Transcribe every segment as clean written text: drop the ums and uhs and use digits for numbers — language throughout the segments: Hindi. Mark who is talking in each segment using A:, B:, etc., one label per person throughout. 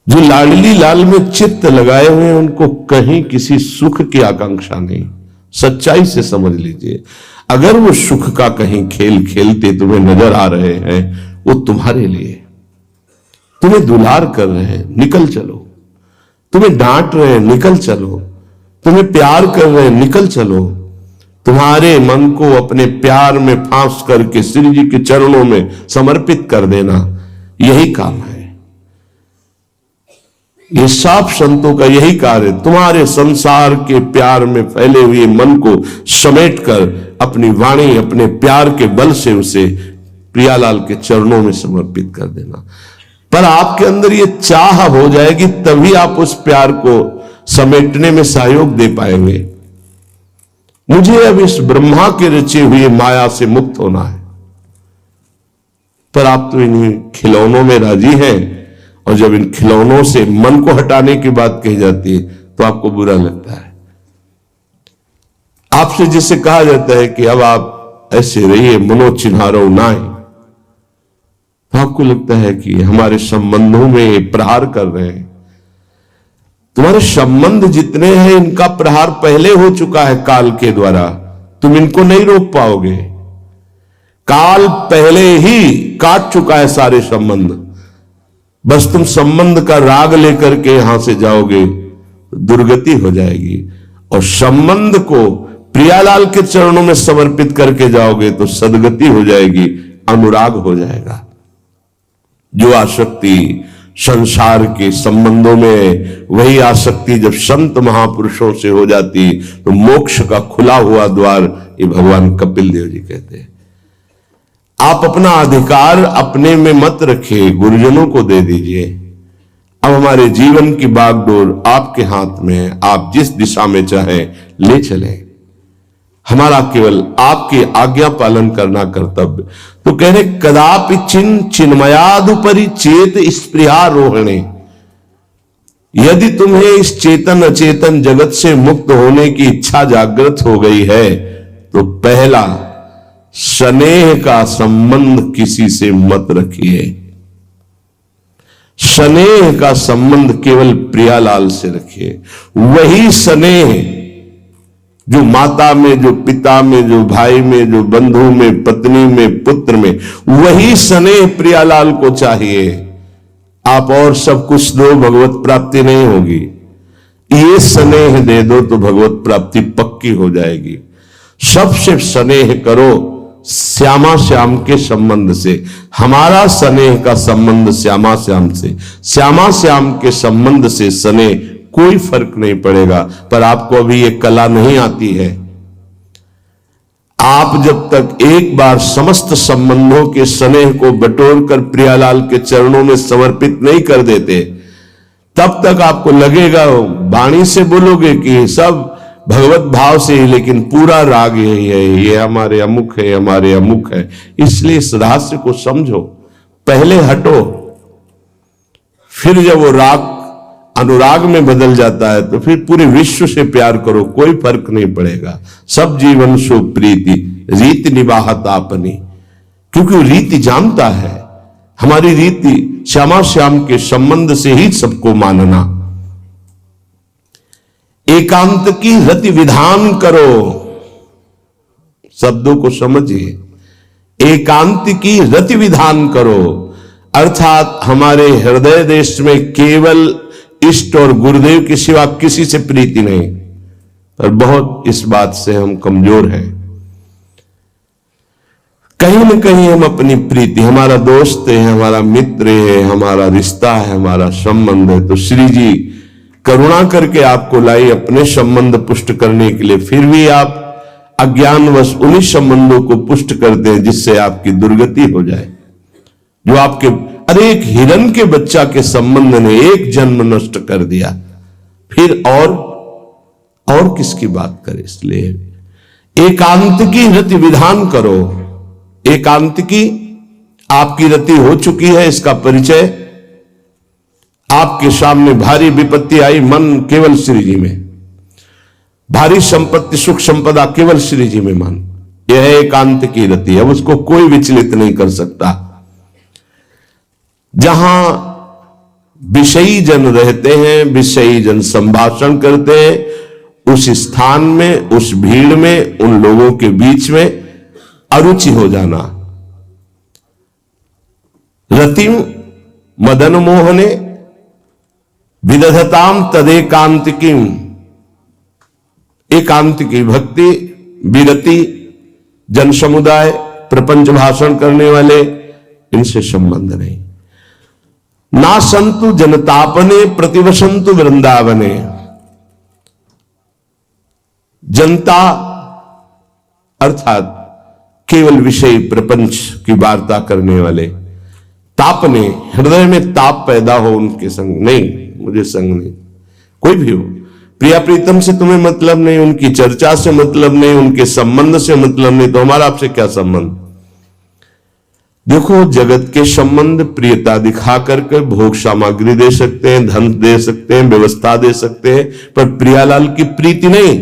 A: जो लाडली लाल में चित्त लगाए हुए हैं उनको कहीं किसी सुख की आकांक्षा नहीं। सच्चाई से समझ लीजिए, अगर वो सुख का कहीं खेल खेलते तुम्हें नजर आ रहे हैं, वो तुम्हारे लिए, तुम्हें दुलार कर रहे हैं, निकल चलो। तुम्हें डांट रहे हैं, निकल चलो। तुम्हें प्यार कर रहे हैं, निकल चलो। तुम्हारे मन को अपने प्यार में फांस करके श्री जी के चरणों में समर्पित कर देना, यही काम है। ये सब संतों का यही कार्य, तुम्हारे संसार के प्यार में फैले हुए मन को समेटकर अपनी वाणी, अपने प्यार के बल से उसे प्रियालाल के चरणों में समर्पित कर देना। पर आपके अंदर ये चाह हो जाएगी, तभी आप उस प्यार को समेटने में सहयोग दे पाएंगे। मुझे अब इस ब्रह्मा के रचे हुए माया से मुक्त होना है, पर आप तो इन खिलौनों में राजी हैं, और जब इन खिलौनों से मन को हटाने की बात कही जाती है तो आपको बुरा लगता है। आपसे जिसे कहा जाता है कि अब आप ऐसे रहिए, मनो चिन्हारो नाय, तो आपको लगता है कि हमारे संबंधों में प्रहार कर रहे हैं। तुम्हारे संबंध जितने हैं इनका प्रहार पहले हो चुका है काल के द्वारा, तुम इनको नहीं रोक पाओगे। काल पहले ही काट चुका है सारे संबंध, बस तुम संबंध का राग लेकर के यहां से जाओगे, दुर्गति हो जाएगी। और संबंध को प्रियालाल के चरणों में समर्पित करके जाओगे तो सदगति हो जाएगी, अनुराग हो जाएगा। जो आसक्ति संसार के संबंधों में, वही आसक्ति जब संत महापुरुषों से हो जाती तो मोक्ष का खुला हुआ द्वार, ये भगवान कपिल देव जी कहते हैं। आप अपना अधिकार अपने में मत रखिए, गुरुजनों को दे दीजिए। अब हमारे जीवन की बागडोर आपके हाथ में है, आप जिस दिशा में चाहें ले चलें। हमारा केवल आपकी आज्ञा पालन करना कर्तव्य। तो कह रहे कदापि चिन्मयादुपरि चेत स्पृहारोहणे, यदि तुम्हें इस चेतन अचेतन जगत से मुक्त होने की इच्छा जागृत हो गई है तो पहला, स्नेह का संबंध किसी से मत रखिए। स्नेह का संबंध केवल प्रियालाल से रखिए। वही स्नेह जो माता में, जो पिता में, जो भाई में, जो बंधु में, पत्नी में, पुत्र में, वही स्नेह प्रियालाल को चाहिए। आप और सब कुछ दो, भगवत प्राप्ति नहीं होगी। ये स्नेह दे दो तो भगवत प्राप्ति पक्की हो जाएगी। सबसे स्नेह करो श्यामा श्याम के संबंध से। हमारा स्नेह का संबंध श्यामा श्याम से, श्यामा श्याम के संबंध से स्नेह कोई फर्क नहीं पड़ेगा। पर आपको अभी ये कला नहीं आती है। आप जब तक एक बार समस्त संबंधों के स्नेह को बटोर कर प्रियालाल के चरणों में समर्पित नहीं कर देते, तब तक आपको लगेगा, वाणी से बोलोगे कि सब भगवत भाव से ही, लेकिन पूरा राग यही है, ये हमारे अमुक है, हमारे अमुक है। इसलिए इस रहस्य को समझो, पहले हटो, फिर जब वो राग अनुराग में बदल जाता है तो फिर पूरे विश्व से प्यार करो, कोई फर्क नहीं पड़ेगा। सब जीवन सो प्रीति रीति निवाहत आपनी, क्योंकि वो रीति जानता है। हमारी रीति श्यामा श्याम के संबंध से ही सबको मानना। एकांत की रति विधान करो, शब्दों को समझिए। एकांत की रति विधान करो, अर्थात हमारे हृदय देश में केवल इष्ट और गुरुदेव के सिवा किसी से प्रीति नहीं। और बहुत इस बात से हम कमजोर हैं। कहीं न कहीं हम अपनी प्रीति, हमारा दोस्त है, हमारा मित्र है, हमारा रिश्ता है, हमारा संबंध है, तो श्री जी करुणा करके आपको लाई अपने संबंध पुष्ट करने के लिए। फिर भी आप अज्ञानवश उन्हीं संबंधों को पुष्ट करते हैं जिससे आपकी दुर्गति हो जाए। जो आपके, अरे एक हिरण के बच्चा के संबंध ने एक जन्म नष्ट कर दिया, फिर और किसकी बात करें। इसलिए एकांत की रति विधान करो। एकांत की आपकी रति हो चुकी है, इसका परिचय। आपके सामने भारी विपत्ति आई, मन केवल श्री जी में, भारी संपत्ति सुख संपदा केवल श्री जी में मन, यह है एकांत की रति। अब उसको कोई विचलित नहीं कर सकता। जहां विषयी जन रहते हैं, विषयी जन संभाषण करते हैं, उस स्थान में, उस भीड़ में, उन लोगों के बीच में अरुचि हो जाना। रतिम मदन मोहने विदधताम तदेकांतिकीम। एकांतिकी भक्ति, विरति, जन समुदाय, प्रपंच भाषण करने वाले, इनसे संबंध नहीं। ना संतु जनतापने प्रतिवसंतु वृंदावने। जनता अर्थात केवल विषय प्रपंच की वार्ता करने वाले, तापने, हृदय में ताप पैदा हो उनके संग नहीं, मुझे संग नहीं। कोई भी हो, प्रिया प्रीतम से तुम्हें मतलब नहीं, उनकी चर्चा से मतलब नहीं, उनके संबंध से मतलब नहीं, तो हमारा आपसे क्या संबंध। देखो, जगत के संबंध प्रियता दिखा करके भोग सामग्री दे सकते हैं, धन दे सकते हैं, व्यवस्था दे सकते हैं, पर प्रियालाल की प्रीति नहीं।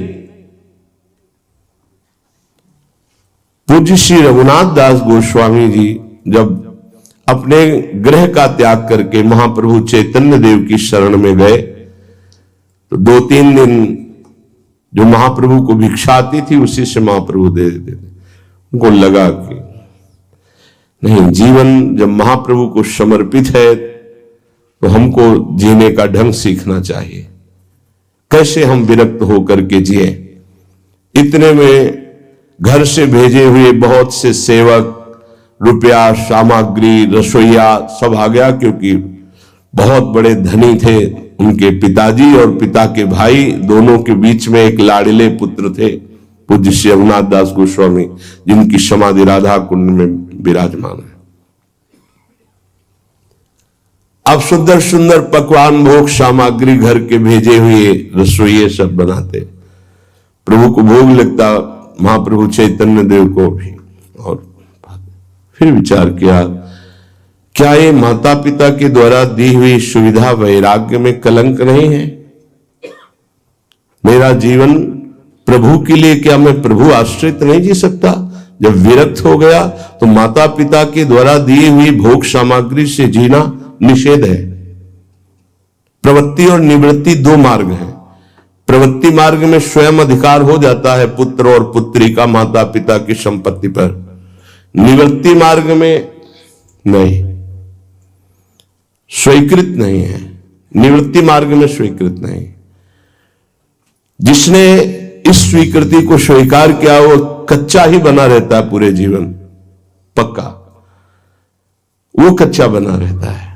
A: पूज्य श्री रघुनाथ दास गोस्वामी जी जब अपने गृह का त्याग करके महाप्रभु चैतन्य देव की शरण में गए, तो 2-3 दिन जो महाप्रभु को भिक्षा आती थी उसी से महाप्रभु दे देते थे। उनको लगा कि नहीं, जीवन जब महाप्रभु को समर्पित है तो हमको जीने का ढंग सीखना चाहिए, कैसे हम विरक्त होकर के जिए। इतने में घर से भेजे हुए बहुत से सेवक, रुपया, सामग्री, रसोईया सब आ गया, क्योंकि बहुत बड़े धनी थे उनके पिताजी, और पिता के भाई दोनों के बीच में एक लाडले पुत्र थे, पूज्य श्री रघुनाथ दास गोस्वामी, जिनकी समाधि राधा कुंड में विराजमान है। अब सुंदर सुंदर पकवान, भोग सामग्री घर के भेजे हुए रसोइये सब बनाते, प्रभु को भोग लगता, महाप्रभु चैतन्य देव को भी। और फिर विचार किया, क्या ये माता पिता के द्वारा दी हुई सुविधा वैराग्य में कलंक नहीं है? मेरा जीवन प्रभु के लिए, क्या मैं प्रभु आश्रित नहीं जी सकता? जब विरक्त हो गया तो माता पिता के द्वारा दी हुई भोग सामग्री से जीना निषेध है। प्रवृत्ति और निवृत्ति 2 मार्ग हैं। प्रवृत्ति मार्ग में स्वयं अधिकार हो जाता है पुत्र और पुत्री का माता पिता की संपत्ति पर, निवृत्ति मार्ग में नहीं, स्वीकृत नहीं है। निवृत्ति मार्ग में स्वीकृत नहीं। जिसने इस स्वीकृति को स्वीकार किया वो कच्चा ही बना रहता है पूरे जीवन, पक्का वो कच्चा बना रहता है।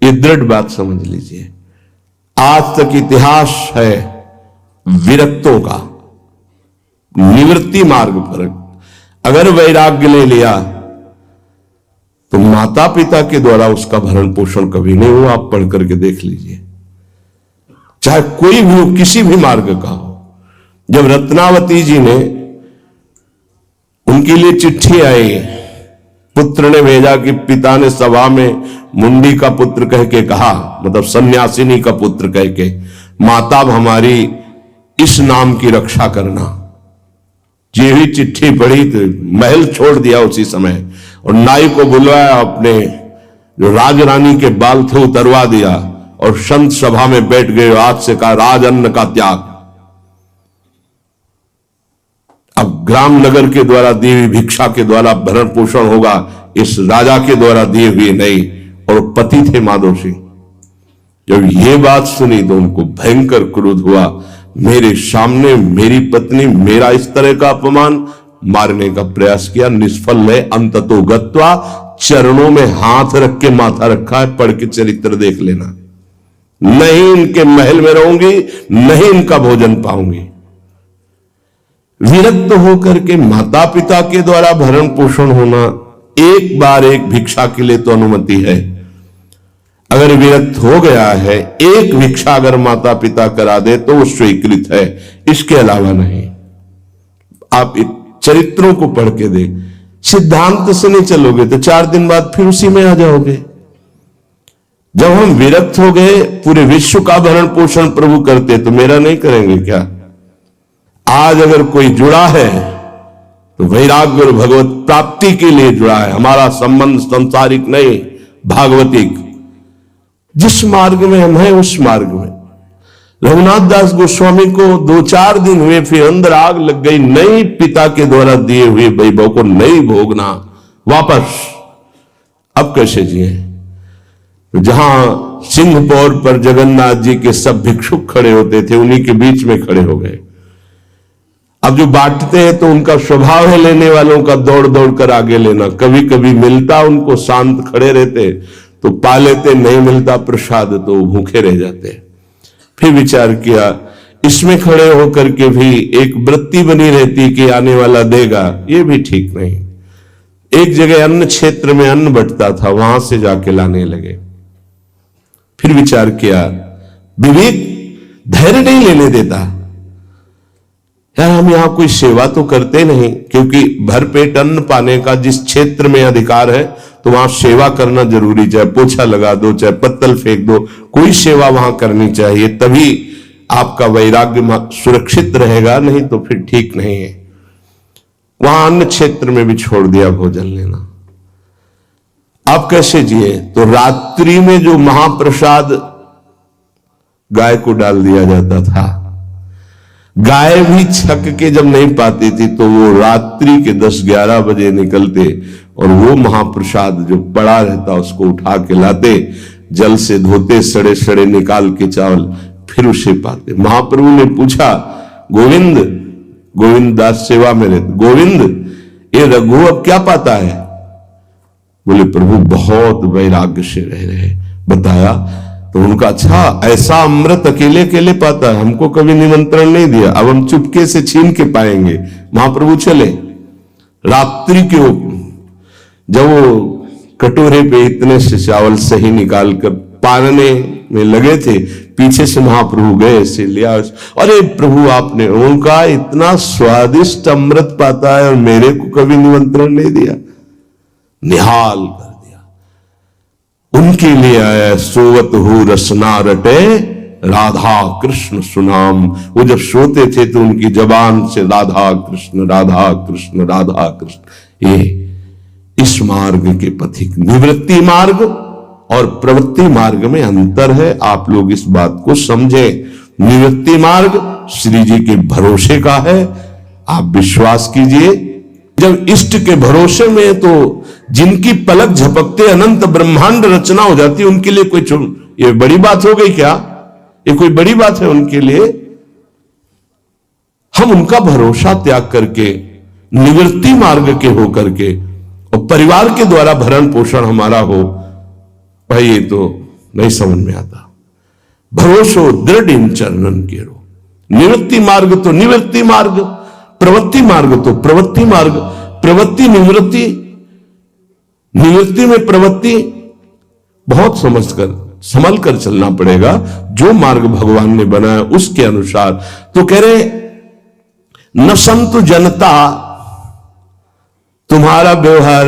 A: ये दृढ़ बात समझ लीजिए। आज तक इतिहास है विरक्तों का, निवृत्ति मार्ग पर अगर वैराग्य ले लिया तो माता पिता के द्वारा उसका भरण पोषण कभी नहीं हुआ। आप पढ़ करके देख लीजिए, चाहे कोई भी हो, किसी भी मार्ग का हो। जब रत्नावती जी ने, उनके लिए चिट्ठी आई, पुत्र ने भेजा कि पिता ने सभा में मुंडी का पुत्र कह के कहा, मतलब सन्यासिनी का पुत्र कह के, माता हमारी इस नाम की रक्षा करना। जी हुई चिट्ठी पढ़ी तो महल छोड़ दिया उसी समय, और नाई को बुलवाया, अपने जो राजरानी के बाल थे उतरवा दिया, और संत सभा में बैठ गए। आज से कहा राजअन्न का त्याग। अब ग्राम नगर के द्वारा दी हुई भिक्षा के द्वारा भरण पोषण होगा, इस राजा के द्वारा दिए हुए नहीं। और पति थे माधव सिंह। जब ये बात सुनी तो उनको भयंकर क्रोध हुआ। मेरे सामने मेरी पत्नी, मेरा इस तरह का अपमान, मारने का प्रयास किया, निष्फल है। अंततो गत्वा, चरणों में हाथ रख के माथा रखा है, पढ़ के चरित्र देख लेना। नहीं इनके महल में रहूंगी, नहीं इनका भोजन पाऊंगी। विरक्त होकर के माता पिता के द्वारा भरण पोषण होना एक बार एक भिक्षा के लिए तो अनुमति है। अगर विरक्त हो गया है, एक भिक्षा अगर माता पिता करा दे तो वो स्वीकृत है, इसके अलावा नहीं। आप चरित्रों को पढ़ के देख, सिद्धांत से नहीं चलोगे तो 4 दिन बाद फिर उसी में आ जाओगे। जब हम विरक्त हो गए, पूरे विश्व का भरण पोषण प्रभु करते, तो मेरा नहीं करेंगे क्या? आज अगर कोई जुड़ा है तो वैराग्य और भगवत प्राप्ति के लिए जुड़ा है। हमारा संबंध संसारिक नहीं, भागवतिक। जिस मार्ग में हम हैं उस मार्ग में। रघुनाथ दास गोस्वामी को 2-4 दिन हुए, फिर अंदर आग लग गई, नहीं पिता के द्वारा दिए हुए वैभव को नहीं भोगना, वापस अब कैसे जिए। जहां सिंहपौर पर जगन्नाथ जी के सब भिक्षुक खड़े होते थे, उन्हीं के बीच में खड़े हो गए। अब जो बांटते हैं तो उनका स्वभाव है लेने वालों का दौड़ दौड़ कर आगे लेना। कभी कभी मिलता उनको, शांत खड़े रहते तो पा लेते, नहीं मिलता प्रसाद तो भूखे रह जाते। फिर विचार किया, इसमें खड़े होकर के भी एक वृत्ति बनी रहती कि आने वाला देगा, ये भी ठीक नहीं। एक जगह अन्न क्षेत्र में अन्न बंटता था, वहां से जाके लाने लगे। फिर विचार किया, विवेक धैर्य नहीं लेने देता। यार हम यहां कोई सेवा तो करते नहीं, क्योंकि भरपेट अन्न पाने का जिस क्षेत्र में अधिकार है तो वहां सेवा करना जरूरी, चाहे पोछा लगा दो, चाहे पत्तल फेंक दो, कोई सेवा वहां करनी चाहिए, तभी आपका वैराग्य सुरक्षित रहेगा, नहीं तो फिर ठीक नहीं है। वहां अन्य क्षेत्र में भी छोड़ दिया भोजन लेना। आप कैसे जिए? तो रात्रि में जो महाप्रसाद गाय को डाल दिया जाता था, गाय भी छक के जब नहीं पाती थी तो वो रात्रि के 10-11 बजे निकलते और वो महाप्रसाद जो पड़ा रहता उसको उठा के लाते, जल से धोते, सड़े सड़े निकाल के चावल, फिर उसे पाते। महाप्रभु ने पूछा, गोविंद, गोविंद दास सेवा में रहते, गोविंद ये रघु अब क्या पाता है? बोले प्रभु बहुत वैराग्य से रह रहे। बताया तो उनका, अच्छा ऐसा अमृत अकेले अकेले पाता है, हमको कभी निमंत्रण नहीं दिया, अब हम चुपके से छीन के पाएंगे। महाप्रभु चले रात्रि के, जब वो कटोरे पे इतने से चावल सही निकाल कर पारने में लगे थे, पीछे से महाप्रभु गए, से लिया। अरे प्रभु आपने, उनका इतना स्वादिष्ट अमृत पाता है और मेरे को कभी निमंत्रण नहीं दिया, निहाल कर दिया। उनके लिए आया, सोवत हो रसना रटे राधा कृष्ण सुनाम। वो जब सोते थे तो उनकी जबान से राधा कृष्ण राधा कृष्ण राधा कृष्ण। ये इस मार्ग के पथिक, निवृत्ति मार्ग और प्रवृत्ति मार्ग में अंतर है, आप लोग इस बात को समझें। निवृत्ति मार्ग श्री जी के भरोसे का है, आप विश्वास कीजिए। जब इष्ट के भरोसे में, तो जिनकी पलक झपकते अनंत ब्रह्मांड रचना हो जाती, उनके लिए कोई ये बड़ी बात हो गई क्या? ये कोई बड़ी बात है उनके लिए? हम उनका भरोसा त्याग करके निवृत्ति मार्ग के हो करके और परिवार के द्वारा भरण पोषण हमारा हो, भाई ये तो नहीं समझ में आता। भरोसो दृढ़ इन चरणन केरो। निवृत्ति मार्ग तो निवृत्ति मार्ग, प्रवृत्ति मार्ग तो प्रवृत्ति मार्ग। प्रवृत्ति निवृत्ति, निवृत्ति में प्रवृत्ति बहुत समझकर संभल कर चलना पड़ेगा। जो मार्ग भगवान ने बनाया उसके अनुसार। तो कह रहे न संतु जनता, तुम्हारा व्यवहार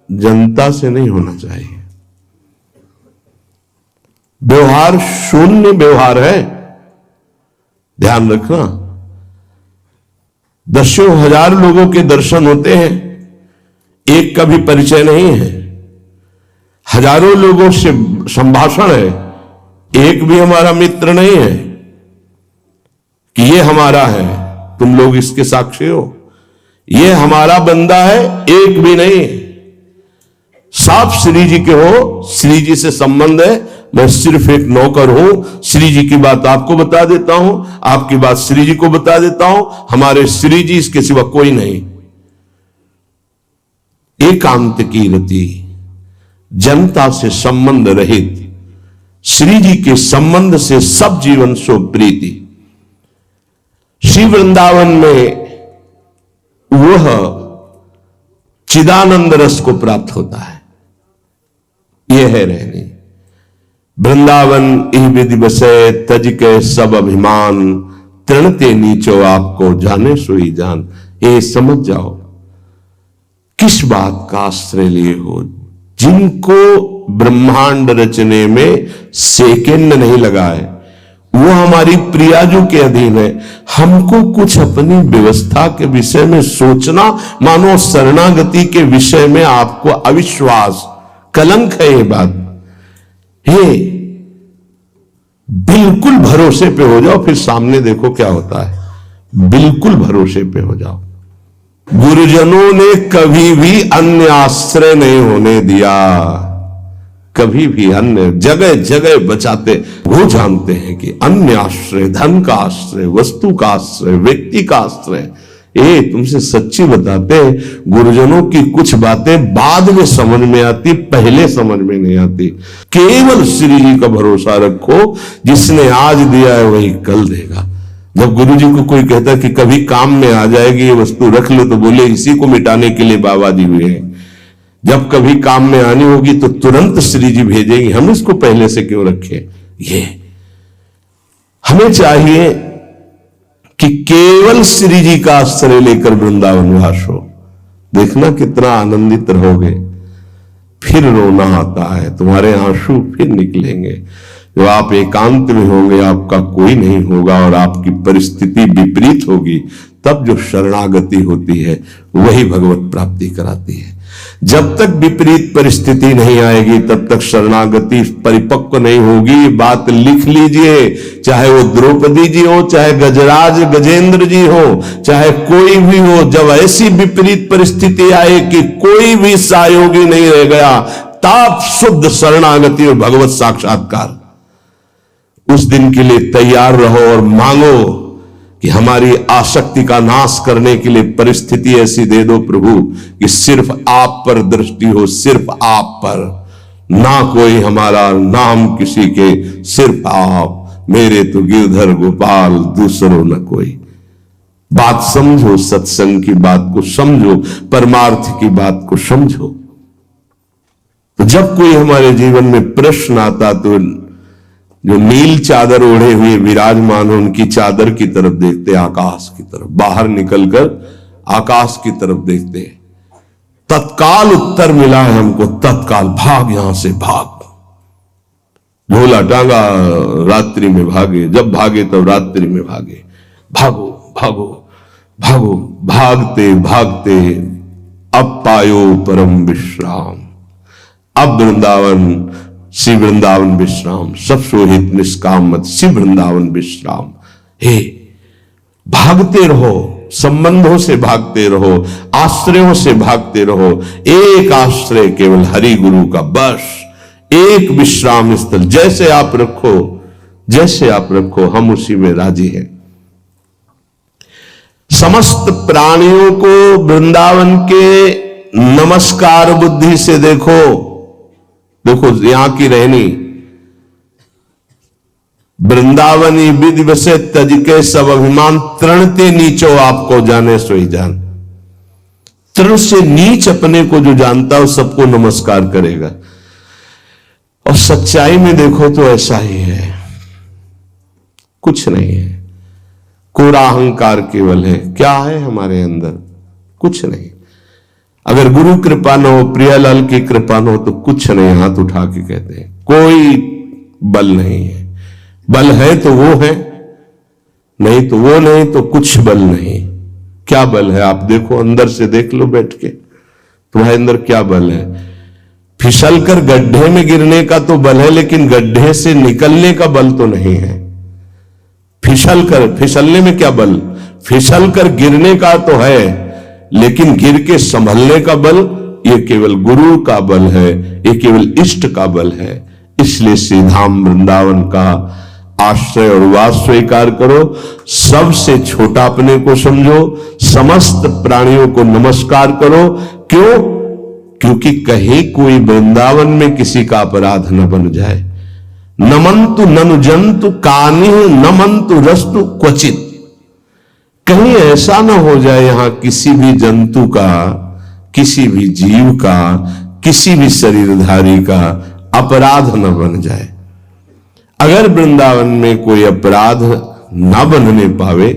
A: जनता से नहीं होना चाहिए। व्यवहार शून्य व्यवहार है, ध्यान रखना। दसों हजार लोगों के दर्शन होते हैं, एक का भी परिचय नहीं है। हजारों लोगों से संभाषण है, एक भी हमारा मित्र नहीं है कि ये हमारा है, तुम लोग इसके साक्षी हो। ये हमारा बंदा है, एक भी नहीं। साफ श्री जी के हो, श्री जी से संबंध है, मैं सिर्फ एक नौकर हूं। श्री जी की बात आपको बता देता हूं, आपकी बात श्री जी को बता देता हूं। हमारे श्री जी इसके सिवा कोई नहीं। एकांत की रति, जनता से संबंध रहित, श्री जी के संबंध से सब जीवन सो प्रीति। श्री वृंदावन में वह चिदानंद रस को प्राप्त होता है। यह है रहनी। वृंदावन इह विधि बसे, तज के सब अभिमान, तृणते नीचो आपको जाने सोई जान। ये समझ जाओ किस बात का आश्रय लिए हो। जिनको ब्रह्मांड रचने में सेकेंड नहीं लगा है, वो हमारी प्रियाजू के अधीन है। हमको कुछ अपनी व्यवस्था के विषय में सोचना, मानो शरणागति के विषय में आपको अविश्वास, कलंक है ये बात। हे बिल्कुल भरोसे पे हो जाओ, फिर सामने देखो क्या होता है। बिल्कुल भरोसे पे हो जाओ। गुरुजनों ने कभी भी अन्य आश्रय नहीं होने दिया, कभी भी अन्य जगह जगह बचाते। वो जानते हैं कि अन्य आश्रय, धन का आश्रय, वस्तु का आश्रय, व्यक्ति का आश्रय, ये तुमसे सच्ची बताते हैं, गुरुजनों की कुछ बातें बाद में समझ में आती, पहले समझ में नहीं आती। केवल श्री जी का भरोसा रखो, जिसने आज दिया है वही कल देगा। जब गुरु जी को कोई कहता कि कभी काम में आ जाएगी ये वस्तु, रख लो, तो बोले इसी को मिटाने के लिए बाबा जी हुए हैं। जब कभी काम में आनी होगी तो तुरंत श्री जी भेजेंगे, हम इसको पहले से क्यों रखें। ये हमें चाहिए कि केवल श्री जी का आश्रय लेकर वृंदावन वास हो। देखना कितना आनंदित रहोगे। फिर रोना आता है, तुम्हारे आंसू फिर निकलेंगे। जब आप एकांत में होंगे, आपका कोई नहीं होगा और आपकी परिस्थिति विपरीत होगी, तब जो शरणागति होती है वही भगवत प्राप्ति कराती है। जब तक विपरीत परिस्थिति नहीं आएगी तब तक शरणागति परिपक्व नहीं होगी। बात लिख लीजिए, चाहे वो द्रौपदी जी हो, चाहे गजराज गजेंद्र जी हो, चाहे कोई भी हो, जब ऐसी विपरीत परिस्थिति आए कि कोई भी सहयोगी नहीं रह गया, तब शुद्ध शरणागति और भगवत साक्षात्कार। उस दिन के लिए तैयार रहो और मांगो कि हमारी आसक्ति का नाश करने के लिए परिस्थिति ऐसी दे दो प्रभु कि सिर्फ आप पर दृष्टि हो, सिर्फ आप पर, ना कोई हमारा, नाम किसी के, सिर्फ आप। मेरे तो गिरधर गोपाल, दूसरों न कोई। बात समझो, सत्संग की बात को समझो, परमार्थ की बात को समझो। तो जब कोई हमारे जीवन में प्रश्न आता तो जो नील चादर ओढ़े हुए विराजमान हो, उनकी चादर की तरफ देखते, आकाश की तरफ, बाहर निकलकर आकाश की तरफ देखते। तत्काल उत्तर मिला है हमको, तत्काल भाग, यहां से भाग। झोला टांगा, रात्रि में भागे, जब भागे तब रात्रि में भागे। भागो भागो भागो, भागते भागते अब पायो परम विश्राम। अब वृंदावन, श्री वृंदावन विश्राम, सब सोहित निष्काम मत, श्री वृंदावन विश्राम। हे, भागते रहो, संबंधों से भागते रहो, आश्रयों से भागते रहो। एक आश्रय केवल हरि गुरु का, बस एक विश्राम स्थल। जैसे आप रखो, जैसे आप रखो, हम उसी में राजी हैं। समस्त प्राणियों को वृंदावन के नमस्कार बुद्धि से देखो। देखो यहां की रहनी, वृंदावनी विधि वसे तज के सब अभिमान, तृणते नीचो आपको जाने सोई जान। तृण से नीच अपने को जो जानता है सबको नमस्कार करेगा। और सच्चाई में देखो तो ऐसा ही है, कुछ नहीं है। कोरा अहंकार केवल है। क्या है हमारे अंदर? कुछ नहीं। अगर गुरु कृपा न हो, प्रियालाल की कृपा न हो तो कुछ नहीं। हाथ उठा के कहते हैं कोई बल नहीं है। बल है तो वो है, नहीं तो वो नहीं, तो कुछ बल नहीं। क्या बल है? आप देखो, अंदर से देख लो बैठ के, तुम्हारे अंदर क्या बल है। फिसल कर गड्ढे में गिरने का तो बल है, लेकिन गड्ढे से निकलने का बल तो नहीं है। फिसलने में क्या बल? फिसल कर गिरने का तो है, लेकिन गिर के संभलने का बल ये केवल गुरु का बल है, ये केवल इष्ट का बल है। इसलिए श्री धाम वृंदावन का आश्रय और वास स्वीकार करो। सबसे छोटा अपने को समझो, समस्त प्राणियों को नमस्कार करो। क्यों? क्योंकि कहीं कोई वृंदावन में किसी का अपराध न बन जाए। नमंतु ननु जंतु कानि नमंतु रस्तु क्वचित। कहीं ऐसा ना हो जाए यहां किसी भी जंतु का, किसी भी जीव का, किसी भी शरीरधारी का अपराध न बन जाए। अगर वृंदावन में कोई अपराध ना बनने पावे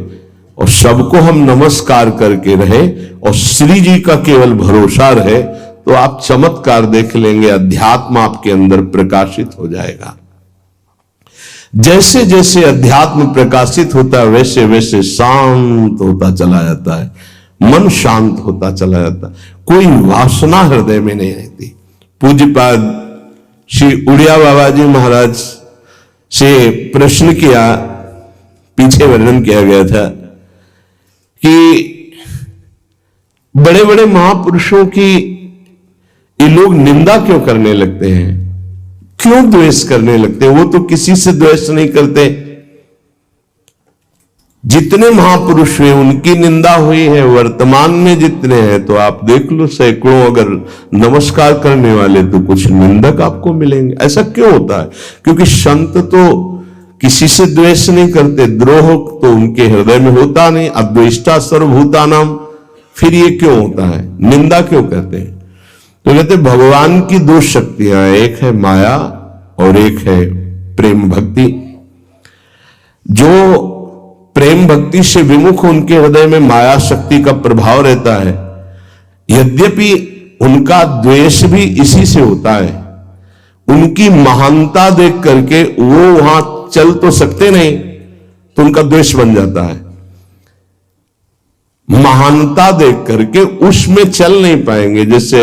A: और सबको हम नमस्कार करके रहे और श्री जी का केवल भरोसा रहे, तो आप चमत्कार देख लेंगे। अध्यात्म आपके अंदर प्रकाशित हो जाएगा। जैसे जैसे अध्यात्म प्रकाशित होता है वैसे वैसे शांत होता चला जाता है, मन शांत होता चला जाता है, कोई वासना हृदय में नहीं रहती। पूज्यपाद श्री उड़िया बाबा जी महाराज से प्रश्न किया, पीछे वर्णन किया गया था कि बड़े बड़े महापुरुषों की ये लोग निंदा क्यों करने लगते हैं, क्यों द्वेष करने लगते हैं? वो तो किसी से द्वेष नहीं करते। जितने महापुरुष हुए उनकी निंदा हुई है, वर्तमान में जितने हैं तो आप देख लो सैकड़ों अगर नमस्कार करने वाले तो कुछ निंदक आपको मिलेंगे। ऐसा क्यों होता है? क्योंकि संत तो किसी से द्वेष नहीं करते, द्रोह तो उनके हृदय में होता नहीं। अद्वेष्टा सर्वभूतानाम, फिर ये क्यों होता है, निंदा क्यों करते हैं? तो कहते भगवान की दो शक्तियां, एक है माया और एक है प्रेम भक्ति। जो प्रेम भक्ति से विमुख, उनके हृदय में माया शक्ति का प्रभाव रहता है। यद्यपि उनका द्वेष भी इसी से होता है। उनकी महानता देख करके वो वहां चल तो सकते नहीं, तो उनका द्वेष बन जाता है। महानता देख करके उसमें चल नहीं पाएंगे। जैसे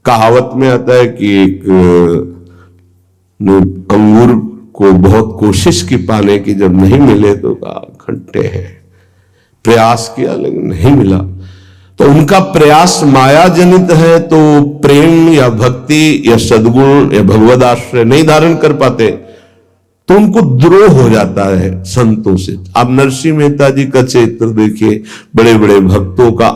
A: कहावत में आता है कि एक अंगूर को बहुत कोशिश की पाने की, जब नहीं मिले तो खट्टे हैं, प्रयास किया लेकिन नहीं मिला। तो उनका प्रयास माया जनित है, तो प्रेम या भक्ति या सद्गुण या भगवद आश्रय नहीं धारण कर पाते, तो उनको द्रोह हो जाता है संतों से। आप नरसिंह मेहता जी का चरित्र देखिए, बड़े बड़े भक्तों का,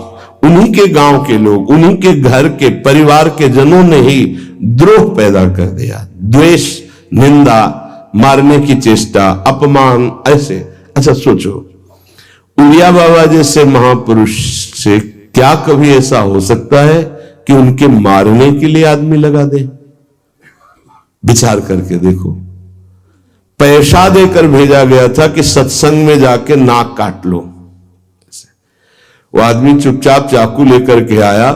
A: उन्हीं के गांव के लोग, उन्हीं के घर के परिवार के जनों ने ही द्रोह पैदा कर दिया। द्वेष, निंदा, मारने की चेष्टा, अपमान, ऐसे। अच्छा सोचो, उड़िया बाबा जैसे महापुरुष से क्या कभी ऐसा हो सकता है कि उनके मारने के लिए आदमी लगा दे? विचार करके देखो। पैसा देकर भेजा गया था कि सत्संग में जाके नाक काट लो। वो आदमी चुपचाप चाकू लेकर के आया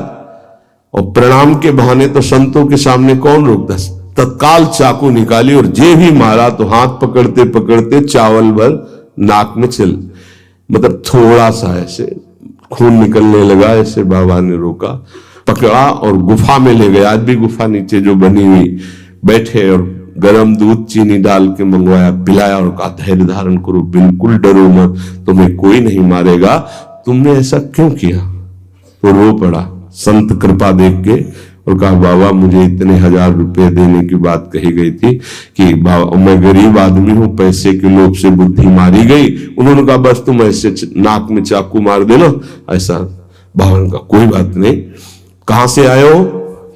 A: और प्रणाम के बहाने तो संतों के सामने कौन रोकता, तत्काल चाकू निकाली और जे भी मारा तो हाथ पकड़ते पकड़ते चावल भर नाक में चल, मतलब थोड़ा सा ऐसे खून निकलने लगा। ऐसे बाबा ने रोका, पकड़ा और गुफा में ले गया। आज भी गुफा नीचे जो बनी हुई, बैठे और गरम दूध चीनी डाल के मंगवाया, पिलाया और कहा धैर्य धारण करो, बिल्कुल डरो मत, तुम्हें कोई नहीं मारेगा, तुमने ऐसा क्यों किया? तो रो पड़ा संत कृपा देख के और कहा बाबा मुझे इतने 1000 रुपए देने की बात कही गई थी कि बाबा मैं गरीब आदमी हूं, पैसे के लोभ से बुद्धि मारी गई। उन्होंने कहा बस तुम ऐसे नाक में चाकू मार देना। ऐसा बाबा ने कहा कोई बात नहीं, कहां से आए हो?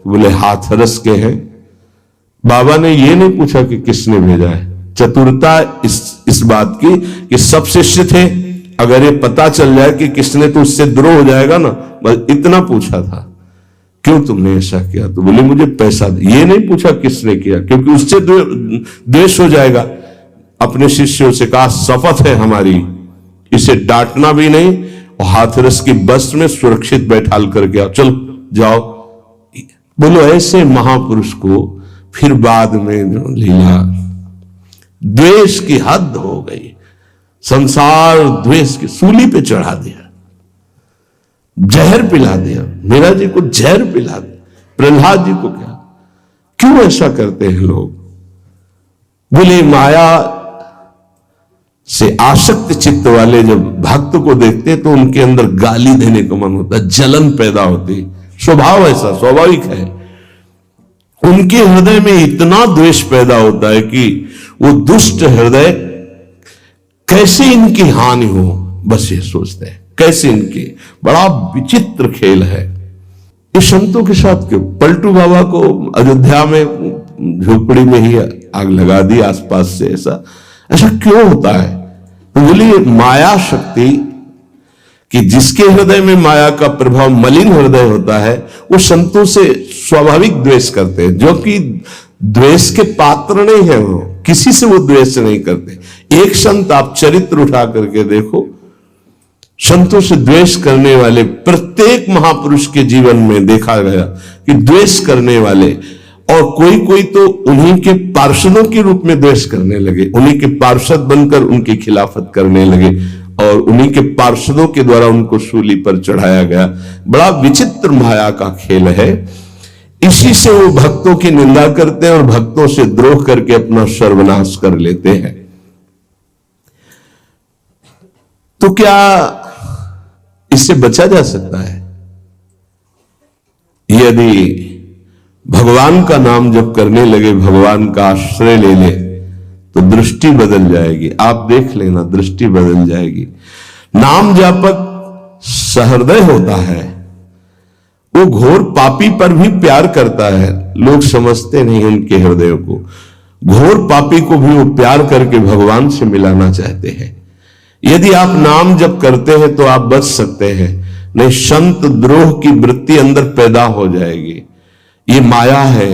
A: बोले हाथरस के हैं। बाबा ने ये नहीं पूछा कि किसने भेजा है। चतुरता इस बात की कि सब शिष्य थे, अगर ये पता चल जाए कि किसने, तो उससे द्रोह हो जाएगा ना, बस इतना पूछा था क्यों तुमने ऐसा किया? तो बोले मुझे पैसा दे। ये नहीं पूछा किसने किया, क्योंकि उससे द्वेष हो जाएगा। अपने शिष्यों से कहा शपथ है हमारी, इसे डांटना भी नहीं और हाथरस की बस में सुरक्षित बैठाल करके आओ, चल जाओ। बोलो ऐसे महापुरुष को फिर बाद में जो लीला, द्वेष की हद हो गई, संसार द्वेष की सूली पे चढ़ा दिया, जहर पिला दिया। मीरा जी को जहर पिला दिया, प्रहलाद जी को क्या? क्यों ऐसा करते हैं लोग? बोले माया से आसक्त चित्त वाले जब भक्त को देखते तो उनके अंदर गाली देने का मन होता, जलन पैदा होती, स्वभाव ऐसा स्वाभाविक है। उनके हृदय में इतना द्वेष पैदा होता है कि वो दुष्ट हृदय कैसे इनकी हानि हो, बस ये सोचते हैं कैसे इनकी। बड़ा विचित्र खेल है। इस संतों के साथ क्यों? पलटू बाबा को अयोध्या में झोपड़ी में ही आग लगा दी आसपास से, ऐसा क्यों होता है? तो बोलिए माया शक्ति कि जिसके हृदय में माया का प्रभाव, मलिन हृदय होता है, वो संतों से स्वाभाविक द्वेष करते हैं, जो कि द्वेष के पात्र नहीं है। वो किसी से वो द्वेष नहीं करते। एक संत आप चरित्र उठा करके देखो, संतों से द्वेष करने वाले प्रत्येक महापुरुष के जीवन में देखा गया कि द्वेष करने वाले, और कोई कोई तो उन्हीं के पार्षदों के रूप में द्वेष करने लगे, उन्हीं के पार्षद बनकर उनकी खिलाफत करने लगे और उन्हीं के पार्षदों के द्वारा उनको सूली पर चढ़ाया गया। बड़ा विचित्र माया का खेल है। इसी से वो भक्तों की निंदा करते हैं और भक्तों से द्रोह करके अपना सर्वनाश कर लेते हैं। तो क्या इससे बचा जा सकता है? यदि भगवान का नाम जप करने लगे, भगवान का आश्रय ले ले, तो दृष्टि बदल जाएगी। आप देख लेना, दृष्टि बदल जाएगी। नाम जापक सहृदय होता है, वो घोर पापी पर भी प्यार करता है। लोग समझते नहीं उनके हृदय को। घोर पापी को भी वो प्यार करके भगवान से मिलाना चाहते हैं। यदि आप नाम जप करते हैं तो आप बच सकते हैं, नहीं संत द्रोह की वृत्ति अंदर पैदा हो जाएगी। ये माया है।